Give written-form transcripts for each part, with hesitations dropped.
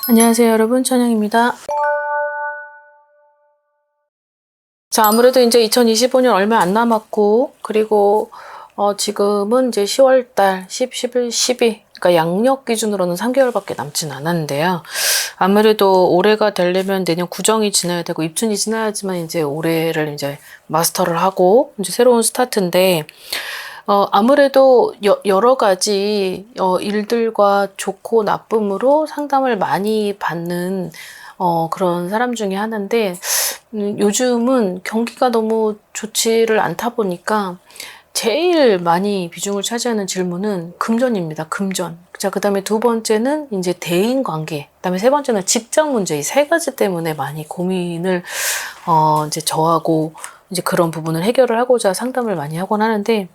안녕하세요 여러분, 천영입니다. 자, 아무래도 이제 2025년 얼마 안 남았고, 그리고 지금은 이제 10월달 10, 11, 12, 그러니까 양력 기준으로는 3개월밖에 남진 않았는데요. 아무래도 올해가 되려면 내년 구정이 지나야 되고 입춘이 지나야지만 이제 올해를 이제 마스터를 하고 이제 새로운 스타트인데, 아무래도 여러 가지 일들과 좋고 나쁨으로 상담을 많이 받는 그런 사람 중에 하나인데, 요즘은 경기가 너무 좋지를 않다 보니까 제일 많이 비중을 차지하는 질문은 금전입니다. 금전. 자, 그 다음에 두 번째는 이제 대인 관계. 그 다음에 세 번째는 직장 문제. 이 세 가지 때문에 많이 고민을, 이제 저하고 이제 그런 부분을 해결을 하고자 상담을 많이 하곤 하는데,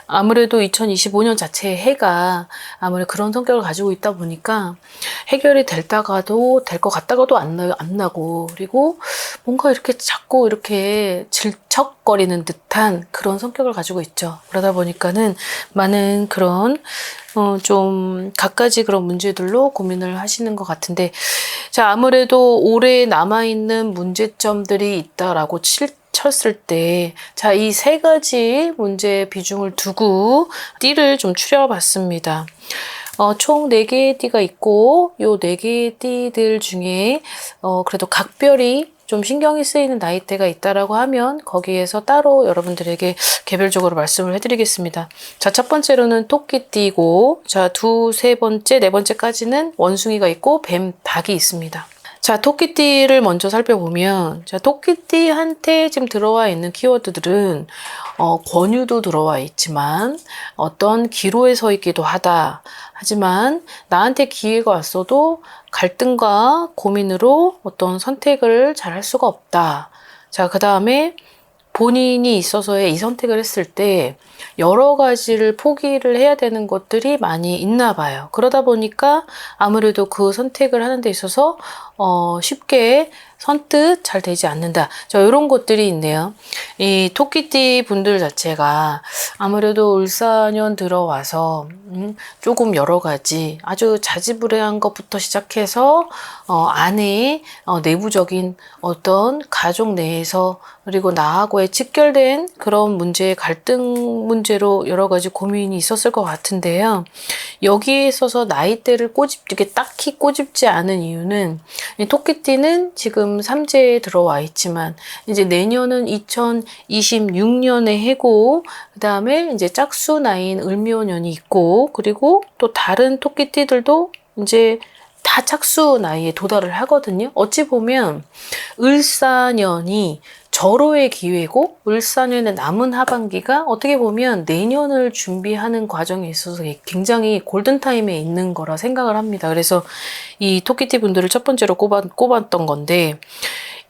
아무래도 2025년 자체의 해가 아무래도 그런 성격을 가지고 있다 보니까 해결이 될다가도 될 것 같다가도 안 나고, 그리고 뭔가 이렇게 자꾸 이렇게 질척거리는 듯한 그런 성격을 가지고 있죠. 그러다 보니까는 많은 그런 좀 갖가지 그런 문제들로 고민을 하시는 것 같은데, 자, 아무래도 올해 남아있는 문제점들이 있다라고 쳤을 때, 자, 이 세 가지 문제에 비중을 두고 띠를 좀 추려봤습니다. 총 4개의 띠가 있고, 요 4개의 띠들 중에, 그래도 각별히 좀 신경이 쓰이는 나이대가 있다라고 하면 거기에서 따로 여러분들에게 개별적으로 말씀을 해드리겠습니다. 자, 첫 번째로는 토끼띠고, 자, 세 번째, 네 번째까지는 원숭이가 있고 뱀, 닭이 있습니다. 자, 토끼띠를 먼저 살펴보면, 자, 토끼띠한테 지금 들어와 있는 키워드들은, 권유도 들어와 있지만, 어떤 기로에 서 있기도 하다. 하지만, 나한테 기회가 왔어도 갈등과 고민으로 어떤 선택을 잘 할 수가 없다. 자, 그 다음에 본인이 있어서의 이 선택을 했을 때 여러 가지를 포기를 해야 되는 것들이 많이 있나 봐요. 그러다 보니까 아무래도 그 선택을 하는 데 있어서 쉽게 선뜻 잘 되지 않는다. 자, 이런 것들이 있네요. 이 토끼띠 분들 자체가 아무래도 을사년 들어와서 조금 여러 가지 아주 자지불행한 것부터 시작해서 안에 내부적인 어떤 가족 내에서, 그리고 나하고의 직결된 그런 문제, 갈등 문제로 여러 가지 고민이 있었을 것 같은데요. 여기에 있어서 나이대를 이렇게 딱히 꼬집지 않은 이유는, 이 토끼띠는 지금 삼재에 들어와 있지만 이제 내년은 2026년의 해고, 그 다음에 이제 짝수 나이인 을묘년이 있고, 그리고 또 다른 토끼띠들도 이제 다 짝수 나이에 도달을 하거든요. 어찌 보면 을사년이 절호의 기회고, 을사년의 남은 하반기가 어떻게 보면 내년을 준비하는 과정에 있어서 굉장히 골든타임에 있는 거라 생각을 합니다. 그래서 이 토끼띠 분들을 첫 번째로 꼽았던 건데,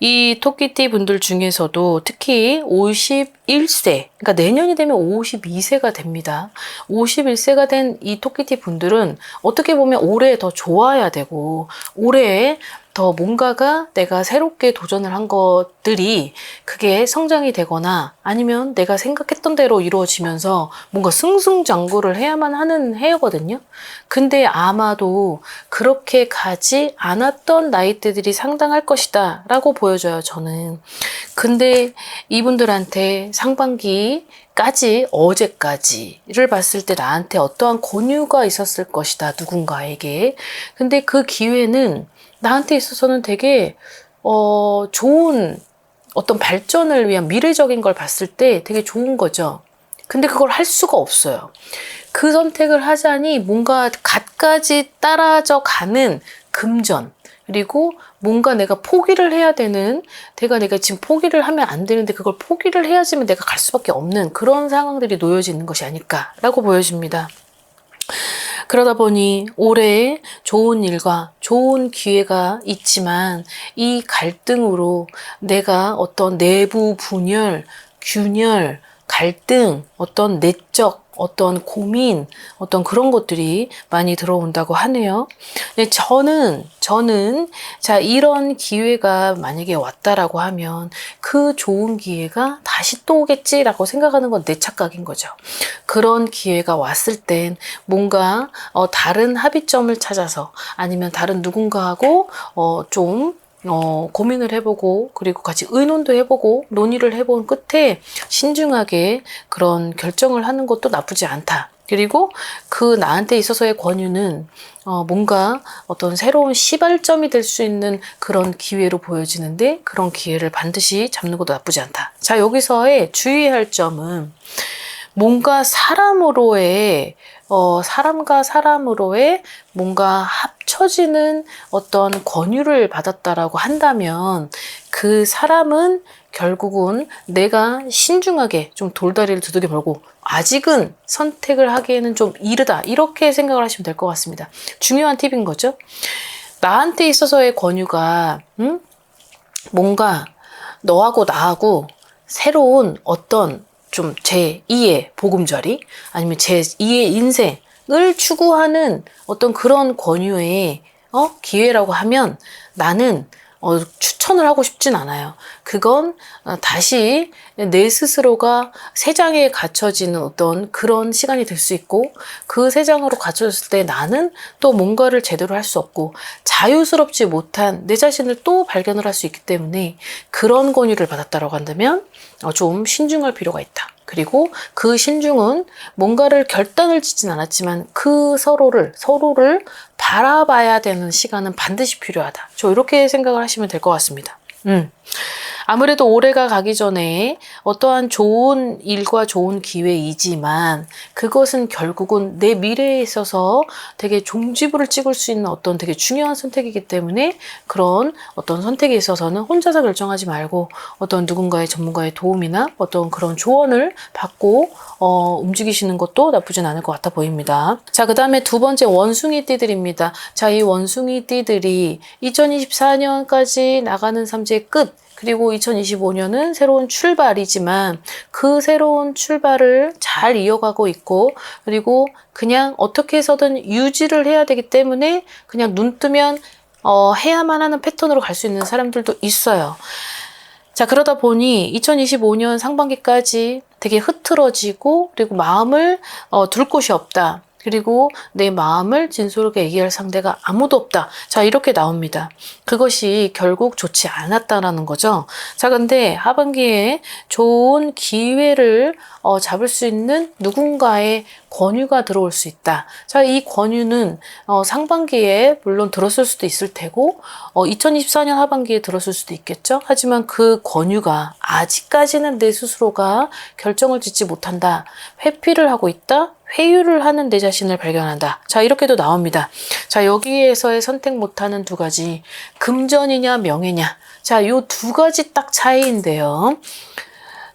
이 토끼띠 분들 중에서도 특히 51세, 그러니까 내년이 되면 52세가 됩니다. 51세가 된 이 토끼띠 분들은 어떻게 보면 올해 더 좋아야 되고, 올해 더 뭔가가 내가 새롭게 도전을 한 것들이 그게 성장이 되거나 아니면 내가 생각했던 대로 이루어지면서 뭔가 승승장구를 해야만 하는 해거든요. 근데 아마도 그렇게 가지 않았던 나이대들이 상당할 것이다 라고 보여져요, 저는. 근데 이분들한테 상반기까지, 어제까지를 봤을 때 나한테 어떠한 권유가 있었을 것이다, 누군가에게. 근데 그 기회는 나한테 있어서는 되게 좋은 어떤 발전을 위한 미래적인 걸 봤을 때 되게 좋은 거죠. 근데 그걸 할 수가 없어요. 그 선택을 하자니 뭔가 갖가지 따라져 가는 금전, 그리고 뭔가 내가 포기를 해야 되는, 내가 지금 포기를 하면 안 되는데 그걸 포기를 해야지만 내가 갈 수밖에 없는 그런 상황들이 놓여져 있는 것이 아닐까라고 보여집니다. 그러다 보니 올해 좋은 일과 좋은 기회가 있지만 이 갈등으로 내가 어떤 내부 분열, 균열, 갈등, 어떤 내적, 어떤 고민, 어떤 그런 것들이 많이 들어온다고 하네요. 근데 저는, 자, 이런 기회가 만약에 왔다라고 하면 그 좋은 기회가 다시 또 오겠지라고 생각하는 건 내 착각인 거죠. 그런 기회가 왔을 땐 뭔가, 다른 합의점을 찾아서 아니면 다른 누군가하고, 고민을 해보고, 그리고 같이 의논도 해보고, 논의를 해본 끝에 신중하게 그런 결정을 하는 것도 나쁘지 않다. 그리고 그 나한테 있어서의 권유는, 뭔가 어떤 새로운 시발점이 될 수 있는 그런 기회로 보여지는데, 그런 기회를 반드시 잡는 것도 나쁘지 않다. 자, 여기서의 주의할 점은, 뭔가 사람과 사람으로의 뭔가 합쳐지는 어떤 권유를 받았다라고 한다면 그 사람은 결국은 내가 신중하게 좀 돌다리를 두들겨 보고 아직은 선택을 하기에는 좀 이르다. 이렇게 생각을 하시면 될 것 같습니다. 중요한 팁인 거죠. 나한테 있어서의 권유가 뭔가 너하고 나하고 새로운 어떤 좀 제2의 보금자리 아니면 제2의 인생을 추구하는 어떤 그런 권유의 기회라고 하면 나는 추천을 하고 싶진 않아요. 그건 다시 내 스스로가 세장에 갇혀지는 어떤 그런 시간이 될 수 있고 그 세장으로 갇혀졌을 때 나는 또 뭔가를 제대로 할 수 없고 자유스럽지 못한 내 자신을 또 발견을 할 수 있기 때문에 그런 권유를 받았다라고 한다면 좀 신중할 필요가 있다. 그리고 그 신중은 뭔가를 결단을 짓진 않았지만 그 서로를 바라봐야 되는 시간은 반드시 필요하다. 저 이렇게 생각을 하시면 될 것 같습니다. 아무래도 올해가 가기 전에 어떠한 좋은 일과 좋은 기회이지만 그것은 결국은 내 미래에 있어서 되게 종지부를 찍을 수 있는 어떤 되게 중요한 선택이기 때문에 그런 어떤 선택에 있어서는 혼자서 결정하지 말고 어떤 누군가의 전문가의 도움이나 어떤 그런 조언을 받고 움직이시는 것도 나쁘진 않을 것 같아 보입니다. 자, 그 다음에 두 번째 원숭이 띠들입니다. 자, 이 원숭이 띠들이 2024년까지 나가는 삼재의 끝 그리고 2025년은 새로운 출발이지만 그 새로운 출발을 잘 이어가고 있고 그리고 그냥 어떻게 해서든 유지를 해야 되기 때문에 그냥 눈 뜨면 해야만 하는 패턴으로 갈 수 있는 사람들도 있어요. 자, 그러다 보니 2025년 상반기까지 되게 흐트러지고 그리고 마음을 둘 곳이 없다. 그리고 내 마음을 진솔하게 얘기할 상대가 아무도 없다. 자, 이렇게 나옵니다. 그것이 결국 좋지 않았다라는 거죠. 자, 근데 하반기에 좋은 기회를 잡을 수 있는 누군가의 권유가 들어올 수 있다. 자, 이 권유는 상반기에 물론 들었을 수도 있을 테고 2024년 하반기에 들었을 수도 있겠죠. 하지만 그 권유가 아직까지는 내 스스로가 결정을 짓지 못한다. 회피를 하고 있다. 회유를 하는 내 자신을 발견한다. 자, 이렇게도 나옵니다. 자, 여기에서의 선택 못하는 두 가지. 금전이냐 명예냐. 자, 요 두 가지 딱 차이인데요.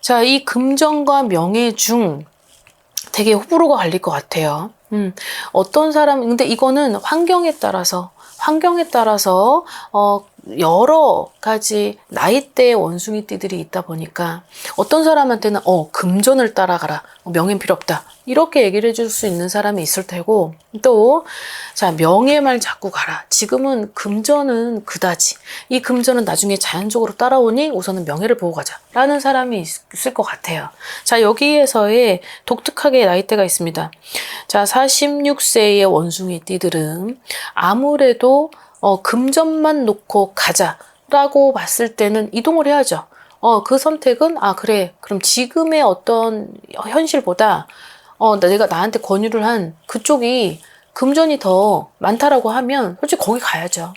자, 이 금전과 명예 중 되게 호불호가 갈릴 것 같아요. 어떤 사람, 근데 이거는 환경에 따라서 여러 가지 나이대의 원숭이 띠들이 있다 보니까 어떤 사람한테는 금전을 따라가라, 명예는 필요 없다 이렇게 얘기를 해줄 수 있는 사람이 있을 테고 또 자, 명예만 잡고 가라. 지금은 금전은 그다지. 이 금전은 나중에 자연적으로 따라오니 우선은 명예를 보고 가자 라는 사람이 있을 것 같아요. 자, 여기에서의 독특하게 나이대가 있습니다. 자, 46세의 원숭이 띠들은 아무래도 금전만 놓고 가자라고 봤을 때는 이동을 해야죠. 그 선택은 그래. 그럼 지금의 어떤 현실보다 내가 나한테 권유를 한 그쪽이 금전이 더 많다라고 하면 솔직히 거기 가야죠.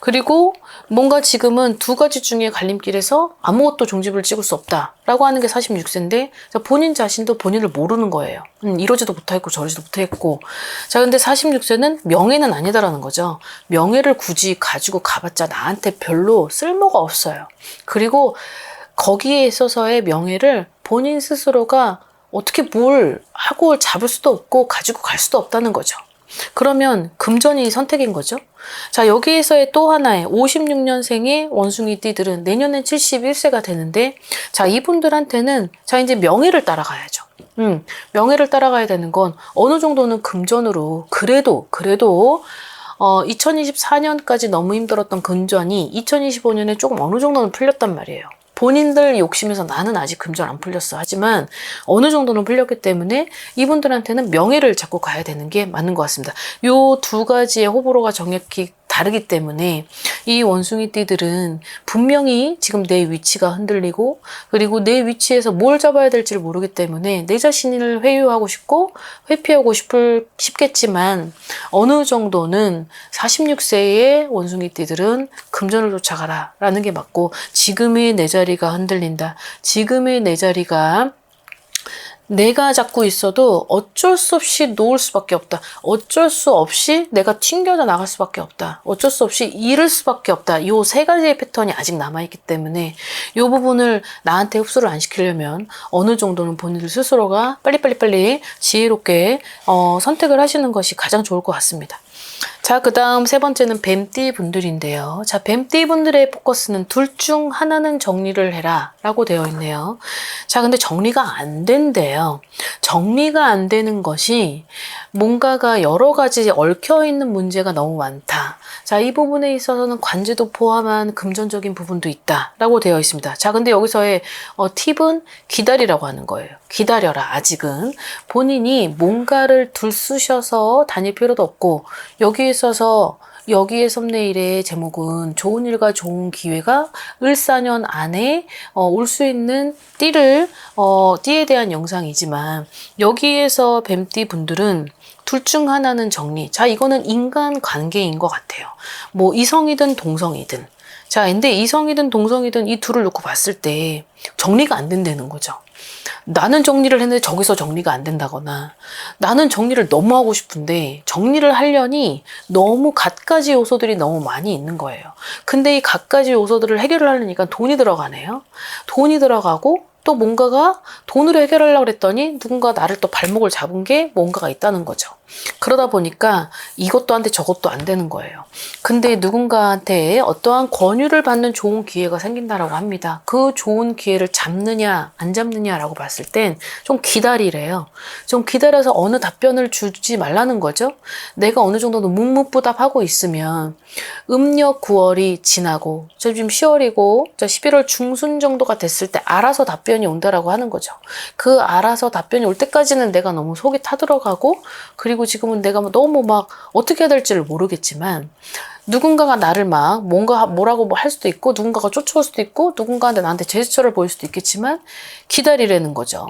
그리고 뭔가 지금은 두 가지 중에 갈림길에서 아무것도 종집을 찍을 수 없다라고 하는 게 46세인데 본인 자신도 본인을 모르는 거예요. 이러지도 못하겠고 저러지도 못하겠고 자, 근데 46세는 명예는 아니다라는 거죠. 명예를 굳이 가지고 가봤자 나한테 별로 쓸모가 없어요. 그리고 거기에 있어서의 명예를 본인 스스로가 어떻게 뭘 하고 잡을 수도 없고 가지고 갈 수도 없다는 거죠. 그러면 금전이 선택인 거죠. 자, 여기에서의 또 하나의 56년생의 원숭이띠들은 내년엔 71세가 되는데, 자, 이분들한테는 자, 이제 명예를 따라가야죠. 명예를 따라가야 되는 건 어느 정도는 금전으로, 그래도 2024년까지 너무 힘들었던 금전이 2025년에 조금 어느 정도는 풀렸단 말이에요. 본인들 욕심에서 나는 아직 금전 안 풀렸어. 하지만 어느 정도는 풀렸기 때문에 이분들한테는 명예를 잡고 가야 되는 게 맞는 것 같습니다. 요 두 가지의 호불호가 정확히 다르기 때문에 이 원숭이띠들은 분명히 지금 내 위치가 흔들리고, 그리고 내 위치에서 뭘 잡아야 될지를 모르기 때문에 내 자신을 회유하고 싶고 회피하고 싶겠지만, 어느 정도는 46세의 원숭이띠들은 금전을 쫓아가라 라는 게 맞고, 지금의 내 자리가 흔들린다, 지금의 내 자리가 내가 잡고 있어도 어쩔 수 없이 놓을 수밖에 없다. 어쩔 수 없이 내가 튕겨져 나갈 수밖에 없다. 어쩔 수 없이 잃을 수밖에 없다. 요 세 가지의 패턴이 아직 남아있기 때문에 이 부분을 나한테 흡수를 안 시키려면 어느 정도는 본인들 스스로가 빨리 지혜롭게 선택을 하시는 것이 가장 좋을 것 같습니다. 자, 그 다음 세 번째는 뱀띠 분들인데요. 자, 뱀띠 분들의 포커스는 둘 중 하나는 정리를 해라 라고 되어 있네요. 자, 근데 정리가 안 된대요. 정리가 안 되는 것이 뭔가가 여러 가지 얽혀있는 문제가 너무 많다. 자, 이 부분에 있어서는 관제도 포함한 금전적인 부분도 있다 라고 되어 있습니다. 자, 근데 여기서의 팁은 기다리라고 하는 거예요. 기다려라. 아직은 본인이 뭔가를 들쑤셔서 다닐 필요도 없고, 여기에 있어서 여기에 섭네일의 제목은 좋은 일과 좋은 기회가 을사년 안에 올 수 있는 띠에 대한 영상이지만, 여기에서 뱀띠 분들은 둘 중 하나는 정리. 자, 이거는 인간 관계인 것 같아요. 뭐 이성이든 동성이든. 자, 근데 이성이든 동성이든 이 둘을 놓고 봤을 때 정리가 안 된다는 거죠. 나는 정리를 했는데 저기서 정리가 안 된다거나, 나는 정리를 너무 하고 싶은데 정리를 하려니 너무 갖가지 요소들이 너무 많이 있는 거예요. 근데 이 갖가지 요소들을 해결을 하려니까 돈이 들어가네요. 돈이 들어가고, 또 뭔가가 돈으로 해결하려고 그랬더니 누군가 나를 또 발목을 잡은 게 뭔가가 있다는 거죠. 그러다 보니까 이것도 안 돼 저것도 안 되는 거예요. 근데 누군가한테 어떠한 권유를 받는 좋은 기회가 생긴다라고 합니다. 그 좋은 기회를 잡느냐 안 잡느냐라고 봤을 땐 좀 기다리래요. 좀 기다려서 어느 답변을 주지 말라는 거죠. 내가 어느 정도는 묵묵부답하고 있으면 음력 9월이 지나고, 지금 10월이고 11월 중순 정도가 됐을 때 알아서 답변이 온다라고 하는 거죠. 그 알아서 답변이 올 때까지는 내가 너무 속이 타들어가고, 그리고 지금은 내가 너무 막 어떻게 해야 될지를 모르겠지만, 누군가가 나를 막 뭐라고 할 수도 있고, 누군가가 쫓아올 수도 있고, 누군가한테 나한테 제스처를 보일 수도 있겠지만 기다리라는 거죠.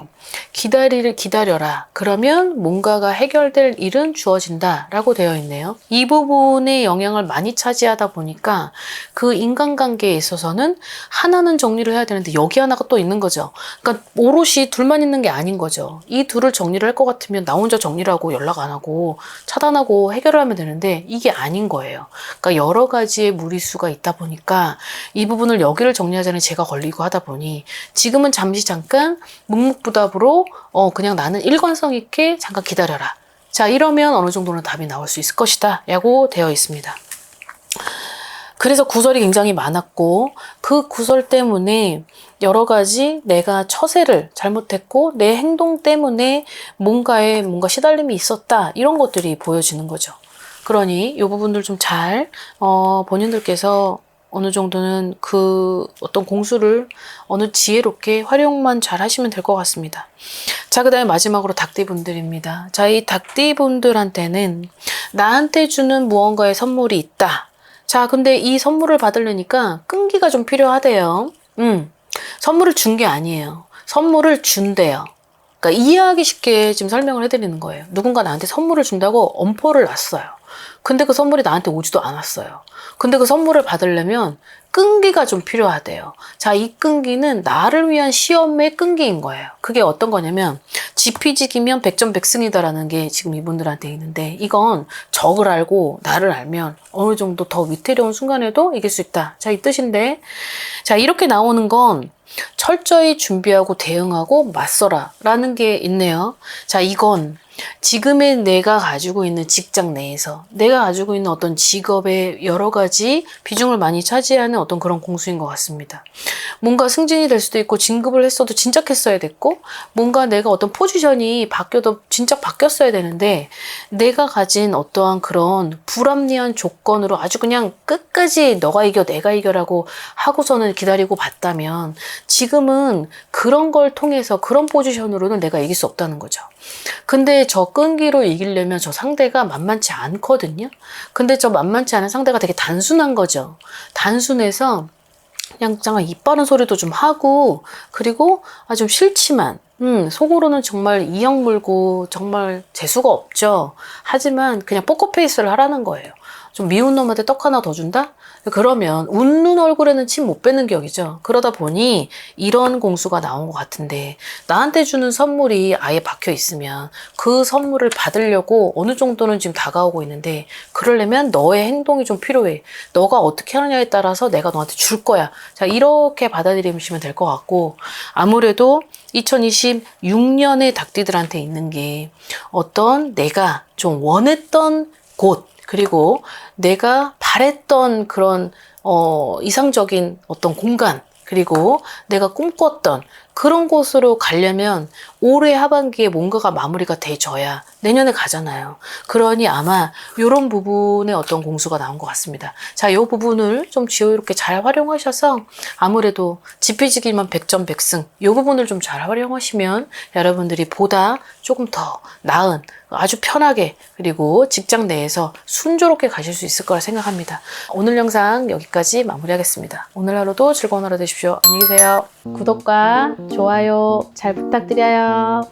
기다려라. 그러면 뭔가가 해결될 일은 주어진다 라고 되어 있네요. 이 부분에 영향을 많이 차지하다 보니까 그 인간관계에 있어서는 하나는 정리를 해야 되는데 여기 하나가 또 있는 거죠. 그러니까 오롯이 둘만 있는 게 아닌 거죠. 이 둘을 정리를 할 것 같으면 나 혼자 정리를 하고 연락 안 하고 차단하고 해결을 하면 되는데 이게 아닌 거예요. 그러니까 여러 가지의 무리수가 있다 보니까 이 부분을 여기를 정리하자니 제가 걸리고 하다 보니 지금은 잠깐 묵묵부답으로 그냥 나는 일관성 있게 잠깐 기다려라. 자, 이러면 어느 정도는 답이 나올 수 있을 것이다 라고 되어 있습니다. 그래서 구설이 굉장히 많았고, 그 구설 때문에 여러 가지 내가 처세를 잘못했고 내 행동 때문에 뭔가 시달림이 있었다, 이런 것들이 보여지는 거죠. 그러니 이 부분들 좀 잘 본인들께서 어느 정도는 그 어떤 공수를 어느 지혜롭게 활용만 잘 하시면 될 것 같습니다. 자, 그 다음에 마지막으로 닭띠분들입니다. 자, 이 닭띠분들한테는 나한테 주는 무언가의 선물이 있다. 자, 근데 이 선물을 받으려니까 끈기가 좀 필요하대요. 선물을 준 게 아니에요. 선물을 준대요. 그러니까 이해하기 쉽게 지금 설명을 해드리는 거예요. 누군가 나한테 선물을 준다고 엄포를 놨어요. 근데 그 선물이 나한테 오지도 않았어요. 근데 그 선물을 받으려면 끈기가 좀 필요하대요. 자, 이 끈기는 나를 위한 시험의 끈기인 거예요. 그게 어떤 거냐면 지피지기면 백전백승이다라는 게 지금 이분들한테 있는데, 이건 적을 알고 나를 알면 어느 정도 더 위태로운 순간에도 이길 수 있다. 자, 이 뜻인데, 자, 이렇게 나오는 건 철저히 준비하고 대응하고 맞서라 라는 게 있네요. 자, 이건 지금의 내가 가지고 있는 직장 내에서 내가 가지고 있는 어떤 직업의 여러 가지 비중을 많이 차지하는 어떤 그런 공수인 것 같습니다. 뭔가 승진이 될 수도 있고 진급을 했어도 진작 했어야 됐고 뭔가 내가 어떤 포지션이 바뀌어도 진작 바뀌었어야 되는데 내가 가진 어떠한 그런 불합리한 조건으로 아주 그냥 끝까지 너가 이겨 내가 이겨라고 하고서는 기다리고 봤다면 지금은 그런 걸 통해서 그런 포지션으로는 내가 이길 수 없다는 거죠. 근데 저 끈기로 이기려면 저 상대가 만만치 않거든요. 근데 저 만만치 않은 상대가 되게 단순한 거죠. 단순해서 그냥 잠깐 입 바른 소리도 좀 하고 그리고 좀 싫지만 속으로는 정말 이악 물고 정말 재수가 없죠. 하지만 그냥 포커페이스를 하라는 거예요. 좀 미운 놈한테 떡 하나 더 준다? 그러면 웃는 얼굴에는 침 못 뱉는 격이죠. 그러다 보니 이런 공수가 나온 것 같은데 나한테 주는 선물이 아예 박혀 있으면 그 선물을 받으려고 어느 정도는 지금 다가오고 있는데 그러려면 너의 행동이 좀 필요해. 너가 어떻게 하느냐에 따라서 내가 너한테 줄 거야. 자, 이렇게 받아들이시면 될 것 같고 아무래도 2026년에 닭띠들한테 있는 게 어떤 내가 좀 원했던 곳 그리고 내가 바랬던 그런 이상적인 어떤 공간 그리고 내가 꿈꿨던 그런 곳으로 가려면 올해 하반기에 뭔가가 마무리가 돼져야 내년에 가잖아요. 그러니 아마 이런 부분에 어떤 공수가 나온 것 같습니다. 자, 이 부분을 좀 지혜롭게 잘 활용하셔서 아무래도 지피지기만 백전백승 이 부분을 좀 잘 활용하시면 여러분들이 보다 조금 더 나은 아주 편하게 그리고 직장 내에서 순조롭게 가실 수 있을 거라 생각합니다. 오늘 영상 여기까지 마무리하겠습니다. 오늘 하루도 즐거운 하루 되십시오. 안녕히 계세요. 구독과 좋아요 잘 부탁드려요.